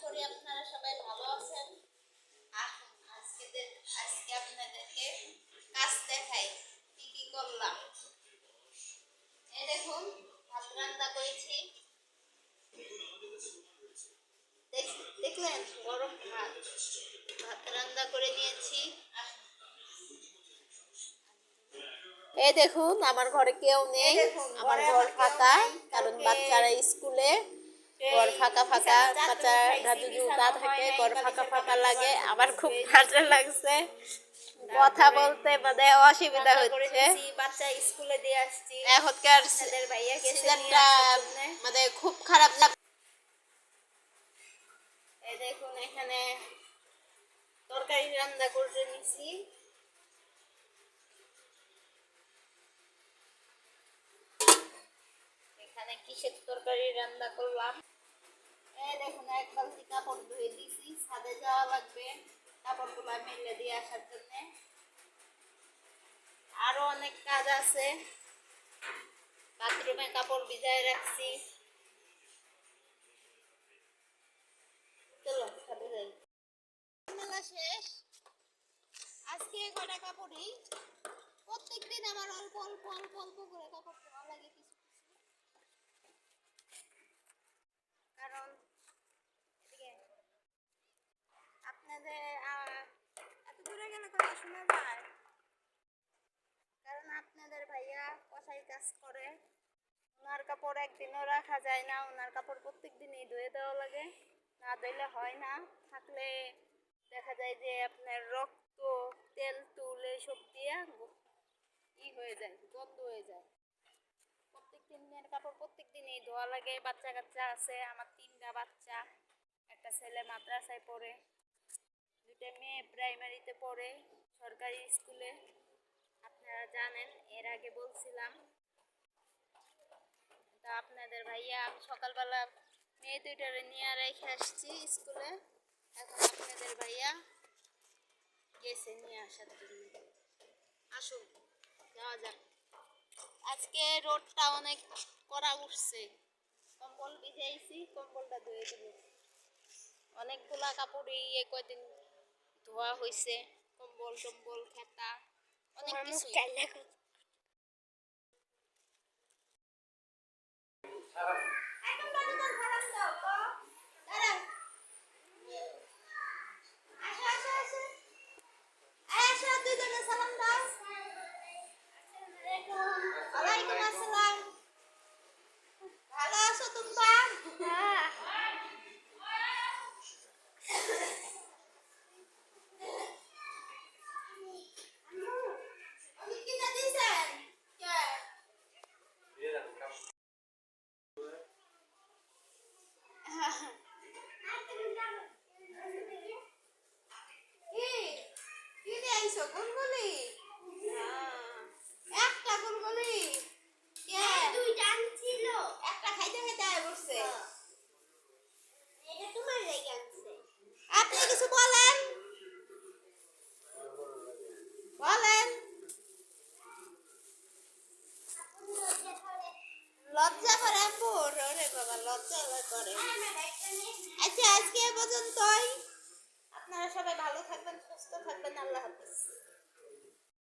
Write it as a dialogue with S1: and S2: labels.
S1: করি আপনারা সবাই ভালো আছেন। আসুন আজকে আপনাদেরকে কাজ দেখাই কি কি করলাম। এই দেখুন ভাত রান্না করেছি, দেখলেন গরম ভাত রান্না করে নিয়েছি। এই দেখুন আমার ঘরে কেউ নেই, আমার ঘর ফাঁকা, কারণ বাচ্চারা স্কুলে, ঘর ফাঁকা ফাঁকা, বাচ্চারা যদি না থাকে ঘর ফাঁকা ফাঁকা লাগে। আমার খুব ভালো লাগছে, কথা বলতে মানে অসুবিধা হচ্ছে।
S2: বাচ্চা স্কুলে দিয়ে আসছি,
S1: এখনকার
S2: সিজনটা
S1: মানে খুব খারাপ লাগে। এই দেখুন এখানে তরকারি রান্না করে নিছি। এখানে কিসের তরকারি রান্না করলাম, এই দেখুন এক বালতি কাপড় ধুয়ে দিয়েছি, ছাদে যাওয়া লাগবে কাপড়গুলো মেলে দিয়ে আসার জন্য। আরো অনেক কাজ আছে, বাথরুমে কাপড় ভিজায় রাখছি। চলো ছাদে যাই। মেলা শেষ, আজকে কটা কাপড়ই, প্রত্যেকদিন আমার অল্প অল্প অল্প অল্প করে কাপড় ধোয়া লাগে কিছু কিছু, কারণ আপনাদের এত দূরে গেলে কথা শোনা যায়, কারণ আপনাদের ভাইয়া কষাই কাজ করে, ওনার কাপড় একদিনও রাখা যায় না, ওনার কাপড় প্রত্যেক দিনই ধুয়ে দেওয়া লাগে, না ধুইলে হয় না। থাকলে দেখা যায় যে আপনার রক্ত তেল তুল এইসব দিয়ে হয়ে যায়, গন্ধ হয়ে যায়। প্রত্যেক দিনের কাপড় প্রত্যেক দিনই ধোয়া লাগে। বাচ্চা কাচ্চা আছে আমার, 3টা বাচ্চা, একটা ছেলে মাদ্রাসায় পড়ে, 2টা মেয়ে প্রাইমারিতে পড়ে সরকারি স্কুলে, আপনারা জানেন এর আগে বলছিলাম। তা আপনাদের ভাইয়া আমি সকালবেলা মেয়ে 2টারে নিয়ে রেখে আসছি স্কুলে, এখন আপনাদের ভাইয়া গেছে নিয়ে আসার জন্য। আসুন যাওয়া যাক। আজকে রোদটা অনেক কড়া উঠছে, কম্বল ভিজাইছি, কম্বলটা ধুয়ে দিব। অনেকগুলা কাপড়ই কয়দিন ধোয়া হয়েছে, কম্বল টম্বল খেতা অনেক কিছু। ওয়ালাইকুম আসসালাম, ভালো আছো তোমরা? হ্যাঁ। একটা গুলগুলি দুইটা ছিল, একটা খাইতে খাইতে আয় বসছে। এটা তোমার লেগে আনছে, আপনি কিছু বলেন বলেন। লজ্জা করে আপু, ওরে বাবা লজ্জা করে। আচ্ছা আজকে এ পর্যন্তই, আপনারা সবাই ভালো থাকবেন, সুস্থ থাকবেন, আল্লাহ হাফেজ।